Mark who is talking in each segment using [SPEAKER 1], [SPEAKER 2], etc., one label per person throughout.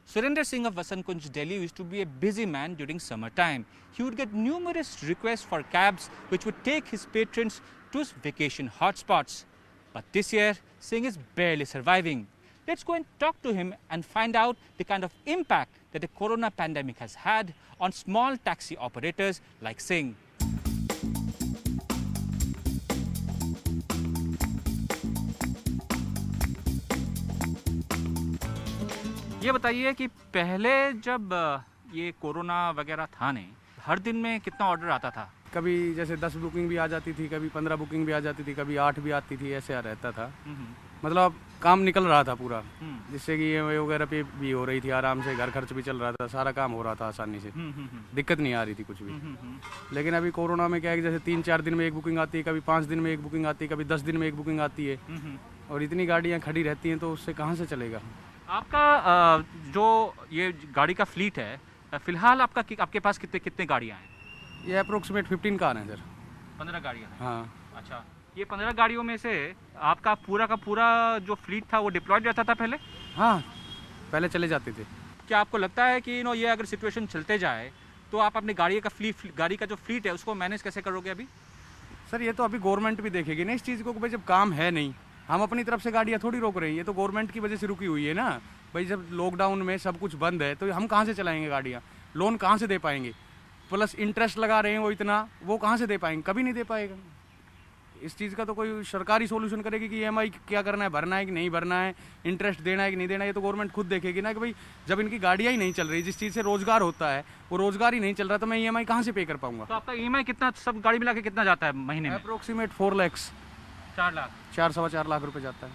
[SPEAKER 1] Surinder Singh of Vasant Kunj, Delhi used to be a busy man during summer time. He would get numerous requests for cabs which would take his patrons to his vacation hotspots. But this year, Singh is barely surviving. Let's go and talk to him and find out the kind of impact that the corona pandemic has had on small taxi operators like Singh. ये बताइए कि पहले जब ये corona वगैरह था नहीं, हर दिन में कितना ऑर्डर आता था?
[SPEAKER 2] कभी जैसे 10 बुकिंग भी आ जाती थी, कभी 15 बुकिंग भी आ जाती थी, कभी 8 भी आती थी, ऐसे रहता था। मतलब काम निकल रहा था पूरा, जिससे कि ये वगैरह पे भी हो रही थी आराम से, घर खर्च भी चल रहा था, सारा काम हो रहा था आसानी से, दिक्कत नहीं आ रही थी कुछ भी। लेकिन अभी कोरोना में क्या है कि जैसे 3-4 दिन में एक बुकिंग आती है, कभी 5 दिन में एक बुकिंग आती है, कभी 10 दिन में एक बुकिंग आती है, और इतनी गाड़ियाँ खड़ी रहती हैं तो उससे कहाँ से चलेगा।
[SPEAKER 1] आपका जो ये गाड़ी का फ्लीट है, फिलहाल आपके पास कितने गाड़ियाँ हैं?
[SPEAKER 2] ये अप्रोक्सीमेट 15 कार हैं सर।
[SPEAKER 1] 15 गाड़ियाँ हैं?
[SPEAKER 2] हाँ।
[SPEAKER 1] अच्छा, ये 15 गाड़ियों में से आपका पूरा का पूरा जो फ्लीट था वो डिप्लॉयड रहता था पहले?
[SPEAKER 2] हाँ, पहले चले जाते थे।
[SPEAKER 1] क्या आपको लगता है कि ये अगर सिचुएशन चलते जाए तो आप अपनी गाड़ी का जो फ्लीट है उसको मैनेज कैसे करोगे अभी?
[SPEAKER 2] सर ये तो अभी गवर्नमेंट भी देखेगी ना इस चीज़ को, भाई जब काम है नहीं, हम अपनी तरफ से गाड़ियाँ थोड़ी रोक रहे हैं, ये तो गवर्नमेंट की वजह से रुकी हुई है ना। भाई जब लॉकडाउन में सब कुछ बंद है तो हम कहाँ से चलाएंगे गाड़ियाँ, लोन कहाँ से दे पाएंगे, प्लस इंटरेस्ट लगा रहे हैं वो इतना, वो कहाँ से दे पाएंगे, कभी नहीं दे पाएगा। इस चीज़ का तो कोई सरकारी सोल्यूशन करेगी कि ईएमआई क्या करना है, भरना है कि नहीं भरना है, इंटरेस्ट देना है कि नहीं देना है, ये तो गवर्नमेंट खुद देखेगी ना। कि भाई जब इनकी गाड़ियाँ ही नहीं चल रही, जिस चीज़ से रोजगार होता है वो रोजगार ही नहीं चल रहा, तो मैं ईएमआई कहाँ से पे कर पाऊंगा।
[SPEAKER 1] तो आपका ईएमआई कितना, सब गाड़ी मिला के कितना जाता है महीने में?
[SPEAKER 2] अप्रोक्सीमेट 4 लाख,
[SPEAKER 1] 4 लाख,
[SPEAKER 2] 4-4.25 लाख रुपये जाता है।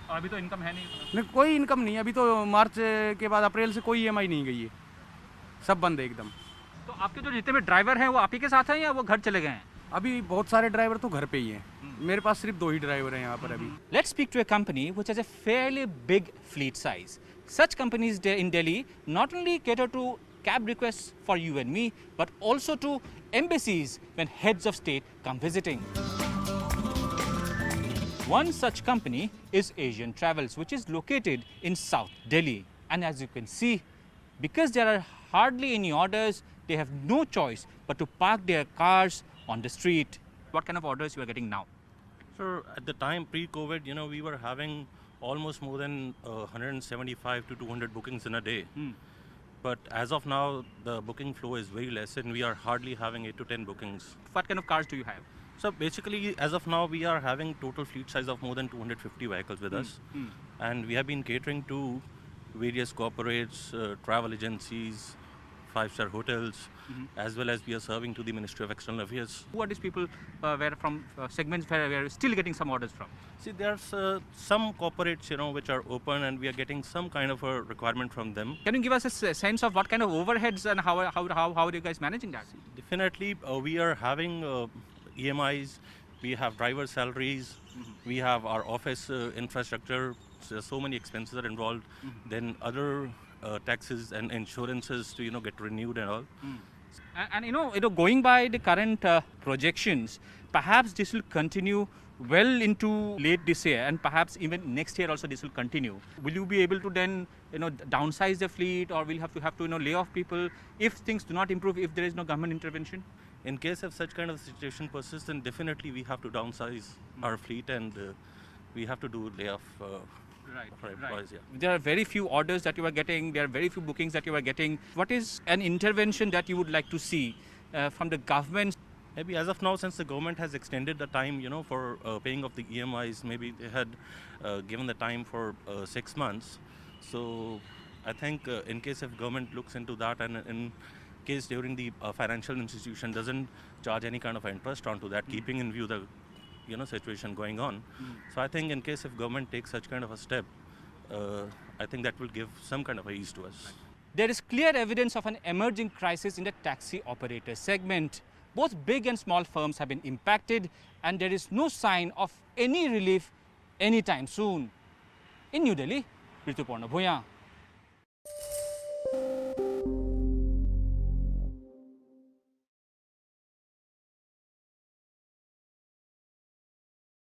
[SPEAKER 1] और अभी तो इनकम है नहीं?
[SPEAKER 2] कोई इनकम नहीं, अभी तो मार्च के बाद अप्रैल से कोई ईएमआई नहीं गई है, सब बंद है एकदम।
[SPEAKER 1] तो आपके जो जितने भी ड्राइवर हैं वो आप ही के साथ हैं या वो घर चले गए हैं?
[SPEAKER 2] अभी बहुत सारे ड्राइवर तो घर पे ही हैं, मेरे पास सिर्फ 2 ही ड्राइवर हैं यहाँ पर अभी।
[SPEAKER 1] Let's speak to a company which has a fairly big fleet size. Such companies in Delhi not only cater to cab requests for you and me, but also to embassies when heads of state come visiting. One such company is Asian Travels, which is located in South Delhi. And as you can see, because there are hardly any orders, they have no choice but to park their cars on the street. What kind of orders you are getting now?
[SPEAKER 3] So at the time pre-COVID, we were having almost more than 175 to 200 bookings in a day. But as of now, the booking flow is very less and we are hardly having 8 to 10 bookings.
[SPEAKER 1] What kind of cars do you have?
[SPEAKER 3] So basically, as of now, we are having total fleet size of more than 250 vehicles with us. And we have been catering to various corporates, travel agencies, 5-star hotels, as well as we are serving to the Ministry of External Affairs.
[SPEAKER 1] Who are these people where from segments where we are still getting some orders from?
[SPEAKER 3] See, there's some corporates, which are open and we are getting some kind of a requirement from them.
[SPEAKER 1] Can you give us a sense of what kind of overheads and how are you guys managing that?
[SPEAKER 3] Definitely, we are having EMIs, we have driver salaries, we have our office infrastructure, so many expenses are involved, then other taxes and insurances to get renewed and all.
[SPEAKER 1] And going by the current projections, perhaps this will continue well into late this year and perhaps even next year also this will continue. Will you be able to then downsize the fleet, or will you have to lay off people if things do not improve, if there is no government intervention?
[SPEAKER 3] In case if such kind of situation persists, then definitely we have to downsize our fleet and we have to do layoff for employees. Yeah.
[SPEAKER 1] There are very few orders that you are getting, there are very few bookings that you are getting. What is an intervention that you would like to see from the government?
[SPEAKER 3] Maybe as of now, since the government has extended the time, for paying of the EMIs, maybe they had given the time for 6 months. So I think in case if government looks into that and in case during the financial institution doesn't charge any kind of interest onto that, keeping in view the situation going on. So I think in case if government takes such kind of a step, I think that will give some kind of a ease to us.
[SPEAKER 1] There is clear evidence of an emerging crisis in the taxi operator segment. Both big and small firms have been impacted and there is no sign of any relief anytime soon. In New Delhi, Rituparna Bhuyan.